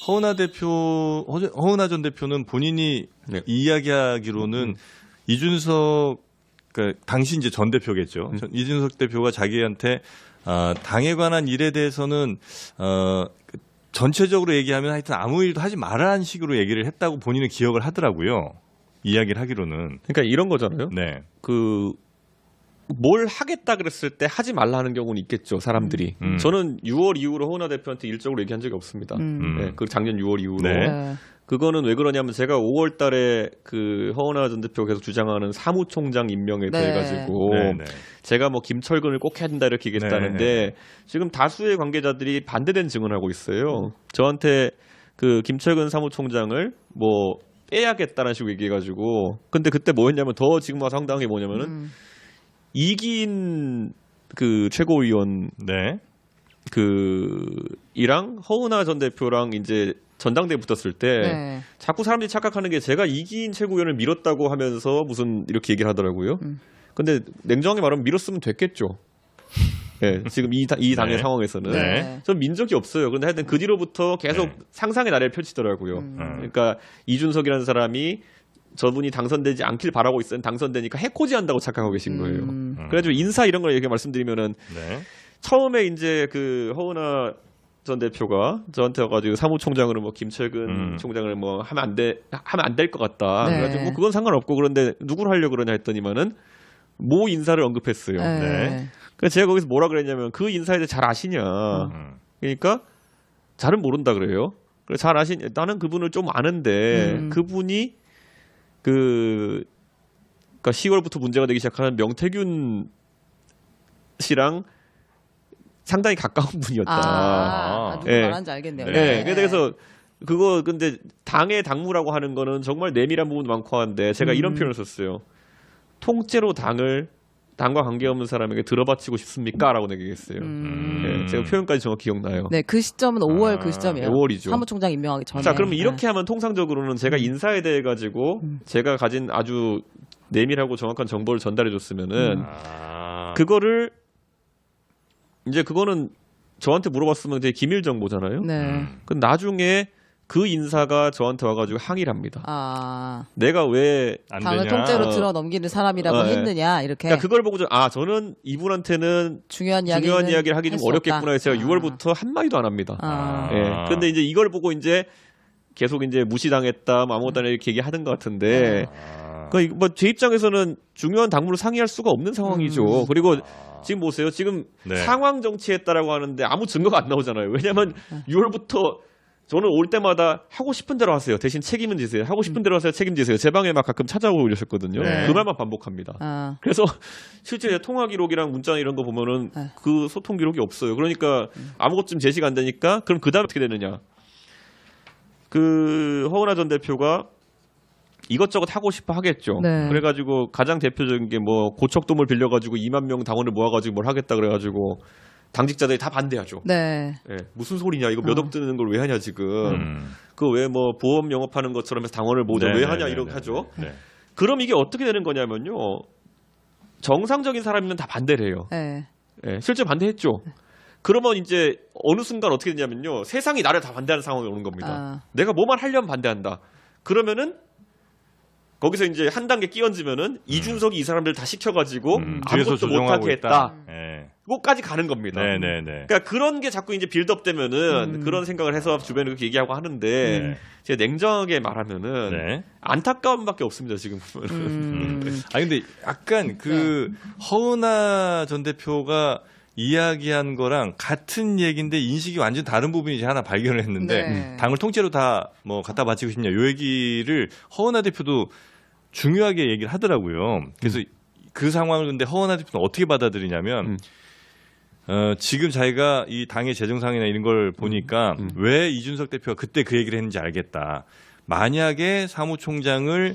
허은하 전 대표는 본인이 네. 이야기하기로는 이준석, 그러니까 당시 이제 전 대표겠죠. 이준석 대표가 자기한테 당에 관한 일에 대해서는 전체적으로 얘기하면 하여튼 아무 일도 하지 말라는 식으로 얘기를 했다고 본인은 기억을 하더라고요. 이야기를 하기로는. 그러니까 이런 거잖아요. 네. 뭘 하겠다 그랬을 때 하지 말라 하는 경우는 있겠죠, 사람들이. 저는 6월 이후로 허은하 대표한테 일적으로 얘기한 적이 없습니다. 네, 그 작년 6월 이후로. 네. 그거는 왜 그러냐면 제가 5월 달에 그 허은하 전 대표가 계속 주장하는 사무총장 임명에 대해 가지고 제가 뭐 김철근을 꼭 해야 된다 이렇게 얘기했다는데 지금 다수의 관계자들이 반대된 증언을 하고 있어요. 저한테 그 김철근 사무총장을 뭐 빼야겠다는 식으로 얘기해가지고 근데 그때 뭐였냐면 더 지금 와서 황당한 게 뭐냐면은 이긴 그 최고위원 이랑 허은하 전 대표랑 이제 전당대회 붙었을 때 자꾸 사람들이 착각하는 게 제가 이긴 최고위원을 밀었다고 하면서 무슨 이렇게 얘기를 하더라고요. 근데 냉정하게 말하면 밀었으면 됐겠죠. 네, 지금 이 당의 상황에서는 전 민 적이 없어요. 그런데 하여튼 그 뒤로부터 계속 상상의 나래를 펼치더라고요. 그러니까 이준석이라는 사람이 저분이 당선되지 않길 바라고 있었는데 당선되니까 해코지 한다고 착각하고 계신 거예요. 그래가지고 인사 이런 걸 이렇게 말씀드리면은 처음에 이제 그 허은하 전 대표가 저한테 와가지고 사무총장으로 뭐 김철근 총장을 뭐 하면 안 될 것 같다. 그래가지고 뭐 그건 상관없고 그런데 누구를 하려고 그러냐 했더니만은 모 인사를 언급했어요. 그래서 제가 거기서 뭐라 그랬냐면 그 인사에 대해 잘 아시냐. 그러니까 잘은 모른다 그래요. 그래서 잘 나는 그분을 좀 아는데 그분이 그러니까 10월부터 문제가 되기 시작하는 명태균 씨랑 상당히 가까운 분이었다. 누구 말하는지 알겠네요. 그래서 그거 근데 당의 당무라고 하는 거는 정말 내밀한 부분도 많고 한데 제가 이런 표현을 썼어요. 통째로 당과 관계없는 사람에게 들어바치고 싶습니까? 라고 얘기했어요. 제가 표현까지 정확히 기억나요. 네, 그 시점은 5월 그 시점이에요. 5월이죠. 사무총장 임명하기 전에. 자, 그러면 이렇게 하면 통상적으로는 제가 인사에 대해 가지고 제가 가진 아주 내밀하고 정확한 정보를 전달해 줬으면은 그거를 이제 그거는 저한테 물어봤으면 되게 기밀 정보잖아요. 근데 나중에 그 인사가 저한테 와가지고 항의를 합니다. 내가 왜 당을 통째로 들어 넘기는 사람이라고 했느냐 이렇게. 그러니까 그걸 보고 저는 이분한테는 중요한 이야기를 하기 좀 어렵겠구나 해서 제가 6월부터 한 마디도 안 합니다. 그런데 이제 이걸 보고 이제 계속 이제 무시당했다, 아무것도 안 이렇게 얘기하던 것 같은데, 그러니까 뭐 제 입장에서는 중요한 당무를 상의할 수가 없는 상황이죠. 그리고 지금 보세요. 지금 상황 정치했다라고 하는데 아무 증거가 안 나오잖아요. 왜냐하면 6월부터 저는 올 때마다 하고 싶은 대로 하세요. 대신 책임은 지세요. 하고 싶은 대로 하세요. 책임지세요. 제 방에 막 가끔 찾아오고 이러셨거든요. 그 말만 반복합니다. 그래서 실제 통화 기록이랑 문자 이런 거 보면은 그 소통 기록이 없어요. 그러니까 아무것 좀 제시가 안 되니까 그럼 그 다음 어떻게 되느냐. 그 허은하 전 대표가 이것저것 하고 싶어 하겠죠. 그래가지고 가장 대표적인 게 뭐 고척돔을 빌려가지고 2만 명 당원을 모아가지고 뭘 하겠다 그래가지고 당직자들이 다 반대하죠. 무슨 소리냐 이거 몇 억 드는 걸 왜 하냐 지금. 그거 왜 뭐 보험 영업하는 것처럼 해서 당원을 모으자 왜 하냐 이렇게 하죠. 그럼 이게 어떻게 되는 거냐면요. 정상적인 사람이면 다 반대를 해요. 실제 반대했죠. 그러면 이제 어느 순간 어떻게 되냐면요. 세상이 나를 다 반대하는 상황이 오는 겁니다. 내가 뭐만 하려면 반대한다. 그러면은 거기서 이제 한 단계 끼얹으면은 이준석이 이 사람들 다 시켜가지고 아무것도 못하게 했다. 그거까지 가는 겁니다. 그러니까 그런 게 자꾸 이제 빌드업되면은 그런 생각을 해서 주변에 그렇게 얘기하고 하는데 제가 냉정하게 말하면은 안타까움밖에 없습니다 지금 보면은. 아니 근데 약간 그 허은하 전 대표가 이야기한 거랑 같은 얘기인데 인식이 완전 다른 부분이 이제 하나 발견을 했는데 당을 통째로 다 뭐 갖다 바치고 싶냐 요 얘기를 허은하 대표도 중요하게 얘기를 하더라고요. 그래서 그 상황을 근데 허은하 대표는 어떻게 받아들이냐면 지금 자기가 이 당의 재정상이나 이런 걸 보니까 왜 이준석 대표가 그때 그 얘기를 했는지 알겠다. 만약에 사무총장을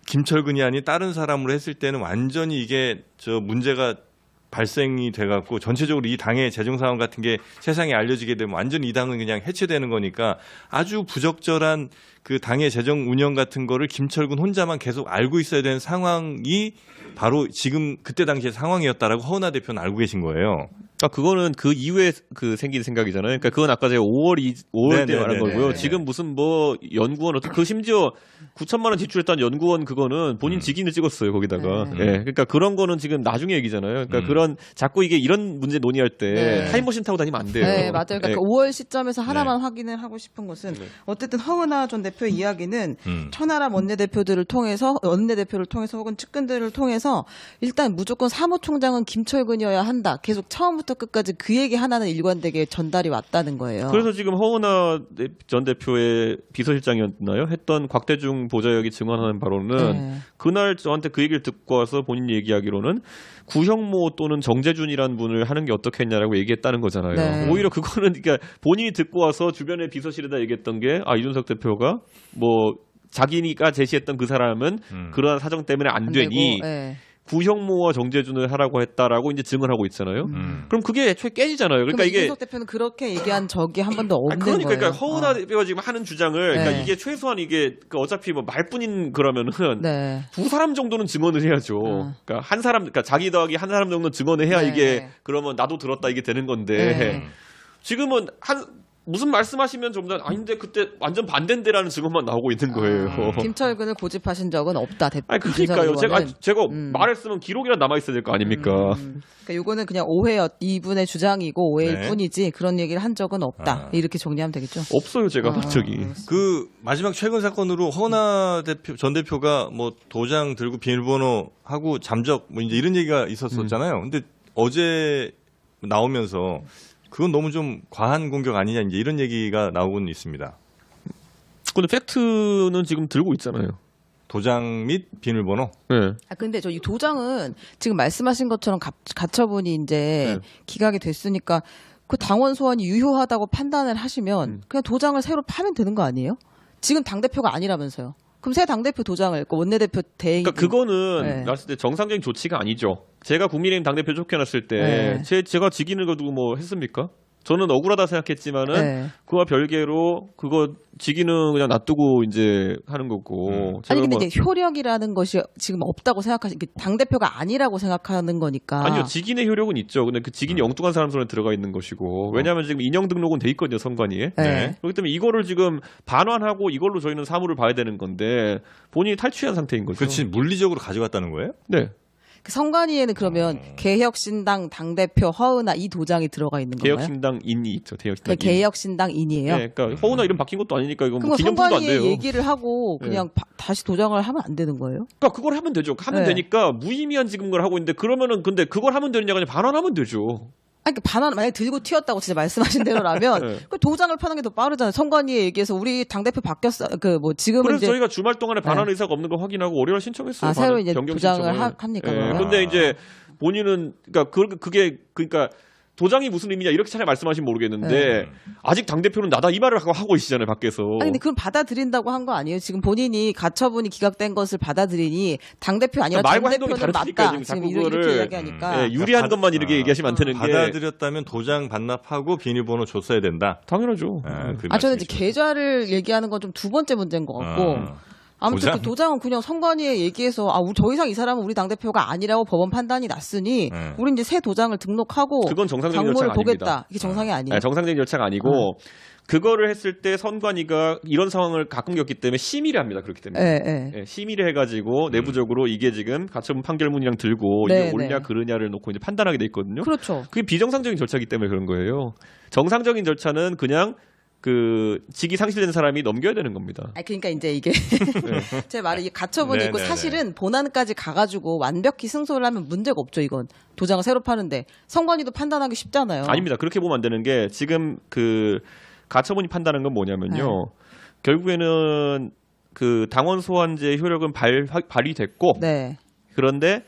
김철근이 아닌 다른 사람으로 했을 때는 완전히 이게 문제가 발생이 돼갖고 전체적으로 이 당의 재정 상황 같은 게 세상에 알려지게 되면 완전히 이 당은 그냥 해체되는 거니까 아주 부적절한 그 당의 재정 운영 같은 거를 김철근 혼자만 계속 알고 있어야 되는 상황이 바로 지금 그때 당시의 상황이었다라고 허은하 대표는 알고 계신 거예요. 그거는 그 이후에 그 생긴 생각이잖아요. 그러니까 그건 아까 제가 5월 때 말한 거고요. 네네네네. 지금 무슨 뭐 연구원 그 심지어 9천만 원 지출했던 연구원 그거는 본인 직인을 찍었어요 거기다가. 예. 그러니까 그런 거는 지금 나중에 얘기잖아요. 그러니까 그런 자꾸 이게 이런 문제 논의할 때 타임머신 타고 다니면 안 돼요. 네, 맞아요. 그러니까 예. 그 5월 시점에서 하나만 확인을 하고 싶은 것은 어쨌든 허은하 전 대표 이야기는 천하람 원내대표를 통해서 혹은 측근들을 통해서 일단 무조건 사무총장은 김철근이어야 한다. 계속 처음부터 끝까지 그 얘기 하나는 일관되게 전달이 왔다는 거예요. 그래서 지금 허은하 전 대표의 비서실장이었나요? 했던 곽대중 보좌역이 증언하는 바로는 그날 저한테 그 얘기를 듣고 와서 본인이 얘기하기로는 구형모 또는 정재준이라는 분을 하는 게 어떻겠냐라고 얘기했다는 거잖아요. 네. 오히려 그거는 그러니까 본인이 듣고 와서 주변의 비서실에다 얘기했던 게 이준석 대표가 뭐 자기가 제시했던 그 사람은 그러한 사정 때문에 안 되니 되고, 네. 구형모와 정재준을 하라고 했다라고 이제 증언하고 있잖아요. 그럼 그게 애초에 깨지잖아요. 그러니까 그럼 이게 이준석 대표는 그렇게 얘기한 적이 한 번도 없는 그러니까, 거예요. 그러니까 허은하 대표가 지금 하는 주장을 그러니까 네. 이게 최소한 이게 그 어차피 뭐 말뿐인 그러면은 네. 두 사람 정도는 증언을 해야죠. 그러니까 한 사람, 그러니까 자기 더하기 한 사람 정도는 증언을 해야 네. 이게 그러면 나도 들었다 이게 되는 건데 네. 지금은 무슨 말씀하시면 좀 전 아닌데 그때 완전 반대인데라는 증언만 나오고 있는 거예요. 김철근을 고집하신 적은 없다. 아니 그러니까요. 제가 말했으면 기록이라 남아 있어야 될 거 아닙니까? 그러니까 요거는 그냥 이분의 주장이고 오해일 네. 뿐이지 그런 얘기를 한 적은 없다. 이렇게 정리하면 되겠죠. 없어요 제가 본 적이. 그 마지막 최근 사건으로 허은하 전 대표가 뭐 도장 들고 비밀번호 하고 잠적 뭐 이제 이런 얘기가 있었었잖아요. 근데 어제 나오면서 그건 너무 좀 과한 공격 아니냐 이제 이런 얘기가 나오고는 있습니다. 근데 팩트는 지금 들고 있잖아요. 도장 및 비밀번호. 네. 근데 저 이 도장은 지금 말씀하신 것처럼 가처분이 이제 기각이 됐으니까 그 당원 소환이 유효하다고 판단을 하시면 그냥 도장을 새로 파면 되는 거 아니에요? 지금 당대표가 아니라면서요. 그럼 새 당대표 도장을 원내대표 대행. 그러니까 그거는 네. 봤을 때 정상적인 조치가 아니죠. 제가 국민의힘 당대표 쫓겨났을 때 제가 직인을 거두고 뭐 했습니까? 저는 억울하다 생각했지만은 그와 별개로 그거 직인은 그냥 놔두고 이제 하는 거고. 아니 근데 뭐 이제 효력이라는 것이 지금 없다고 당 대표가 아니라고 생각하는 거니까. 아니요, 직인의 효력은 있죠. 근데 그 직인이 엉뚱한 사람 손에 들어가 있는 것이고. 왜냐하면 지금 인형 등록은 돼 있거든요, 선관위에. 네. 그렇기 때문에 이거를 지금 반환하고 이걸로 저희는 사무를 봐야 되는 건데 본인이 탈취한 상태인 거죠. 그렇지 물리적으로 가져갔다는 거예요? 네. 그 선관위에는 그러면 개혁신당 당대표 허은하 이 도장이 들어가 있는 건가요? 개혁신당인이 있죠. 개혁신당. 개혁신당인이에요? 네, 그러니까 허은하 이름 바뀐 것도 아니니까 이건 그럼 뭐 기념품도 안 선관위에 돼요. 얘기를 하고 그냥 다시 도장을 하면 안 되는 거예요? 그러니까 그걸 하면 되죠. 하면 되니까 무의미한 지금 걸 하고 있는데 그러면은 근데 그걸 하면 되느냐 그냥 반환하면 되죠. 아니, 그 반환 만약에 들고 튀었다고 진짜 말씀하신 대로라면 그 도장을 파는 게 더 빠르잖아요. 선관위에 얘기해서 우리 당대표 바뀌었어. 지금은 그래서 이제 저희가 주말 동안에 반환 의사가 없는 거 확인하고 월요일 신청했어요. 새로 이제 변경 도장을 신청을. 합니까? 예. 그러면? 근데 이제 본인은 그러니까 도장이 무슨 의미냐 이렇게 차라리 말씀하시면 모르겠는데 아직 당대표는 나다 이 말을 하고 계시잖아요 밖에서. 아니 근데 그건 받아들인다고 한 거 아니에요? 지금 본인이 가처분이 기각된 것을 받아들이니 당대표 아니라 말과 행동이 당대표는 다르니까 맞다. 지금 지금 자꾸 이렇게 그거를 이야기하니까. 유리한 것만 이렇게 얘기하시면 안 되는 게 받아들였다면 도장 반납하고 비밀번호 줬어야 된다. 당연하죠. 저는 이제 계좌를 얘기하는 건 좀 두 번째 문제인 것 같고 아무튼 그 도장은 그냥 선관위에 얘기해서 더 이상 이 사람은 우리 당대표가 아니라고 법원 판단이 났으니 우리 이제 새 도장을 등록하고 그건 정상적인 당무를 절차가 보겠다. 아닙니다. 이게 정상이 아니에요. 네, 정상적인 절차가 아니고 그거를 했을 때 선관위가 이런 상황을 가끔 겪기 때문에 심의를 합니다. 그렇기 때문에 심의를 해가지고 내부적으로 이게 지금 가처분 판결문이랑 들고 이게 옳냐 그르냐를 놓고 이제 판단하게 돼 있거든요. 그렇죠. 그게 비정상적인 절차이기 때문에 그런 거예요. 정상적인 절차는 그냥 그 직이 상실된 사람이 넘겨야 되는 겁니다. 그러니까 이제 이게 제 말은 이 가처분이 있고 사실은 본안까지 가가지고 완벽히 승소를 하면 문제가 없죠. 이건 도장을 새로 파는데 선관위도 판단하기 쉽잖아요. 아닙니다. 그렇게 보면 안 되는 게 지금 그 가처분이 판단하는 건 뭐냐면요. 결국에는 그 당원 소환제 효력은 발휘됐고 그런데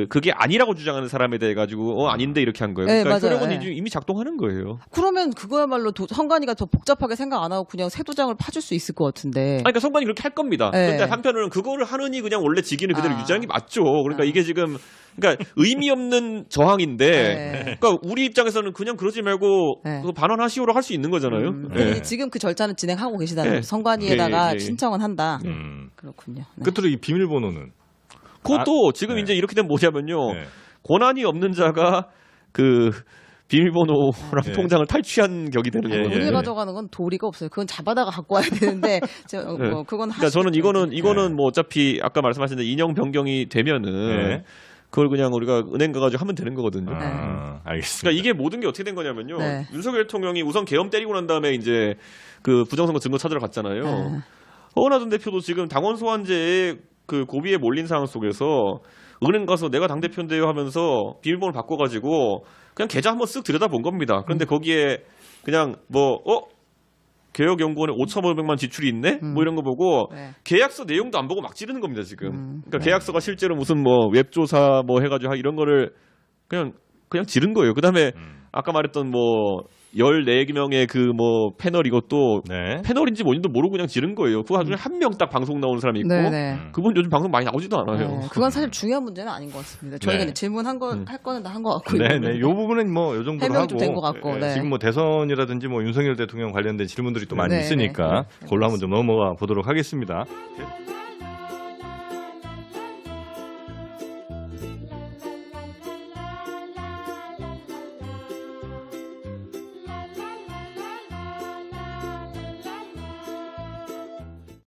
그게 아니라고 주장하는 사람에 대해 가지고 아닌데 이렇게 한 거예요. 그러니까 효력은 이미 작동하는 거예요. 그러면 그거야말로 선관위가 더 복잡하게 생각 안 하고 그냥 새 도장을 파줄 수 있을 것 같은데. 그러니까 선관위 그렇게 할 겁니다. 그런데 한편으로는 그거를 하느니 그냥 원래 직인을 그대로 유지하는 게 맞죠. 그러니까 이게 지금 그러니까 의미 없는 저항인데, 그러니까 우리 입장에서는 그냥 그러지 말고 그거 반환하시오로 할 수 있는 거잖아요. 지금 그 절차는 진행하고 계시다는 선관위에다가 신청은 한다. 그렇군요. 끝으로 이 비밀번호는 그것도 지금 이제 이렇게 되면 뭐냐면요. 권한이 없는 자가 그 비밀번호랑 예. 통장을 탈취한 격이 되는 예, 거거든요. 돈을 가져가는 건 도리가 없어요. 그건 잡아다가 갖고 와야 되는데 뭐 그건 그러니까 저는 하시겠죠. 이거는 뭐 어차피 아까 말씀하신 대로 인형 변경이 되면은 네. 그걸 그냥 우리가 은행 가가지고 하면 되는 거거든요. 알겠습니다. 그러니까 이게 모든 게 어떻게 된 거냐면요. 네. 윤석열 대통령이 우선 계엄 때리고 난 다음에 이제 그 부정선거 증거 찾으러 갔잖아요. 네. 허은하 전 대표도 지금 당원 소환제의 그 고비에 몰린 상황 속에서 은행 가서 내가 당 대표인데요 하면서 비밀번호 바꿔가지고 그냥 계좌 한번 쓱 들여다본 겁니다. 그런데 거기에 그냥 개혁연구원에 5,500만 지출이 있네? 뭐 이런 거 보고 네. 계약서 내용도 안 보고 막 지르는 겁니다, 지금. 그러니까 계약서가 실제로 무슨 뭐 웹조사 뭐 해가지고 이런 거를 그냥 지른 거예요. 그 다음에 아까 말했던 뭐 14명의 그 뭐 패널 이것도 네. 패널인지 뭔지도 모르고 그냥 지른 거예요. 그 와중에 한 명 딱 방송 나오는 사람이 있고 네. 그분 요즘 방송 많이 나오지도 않아요. 네, 그건 사실 중요한 문제는 아닌 것 같습니다. 저희가 네. 이제 질문한 거 할 거는 다 한 것 같고 네, 요 부분은 뭐 요 정도로 해명이 좀 된 것 하고 같고 네. 지금 뭐 대선이라든지 뭐 윤석열 대통령 관련된 질문들이 또 많이 네, 있으니까 네. 그걸로 한번 좀 넘어가 보도록 하겠습니다. 네.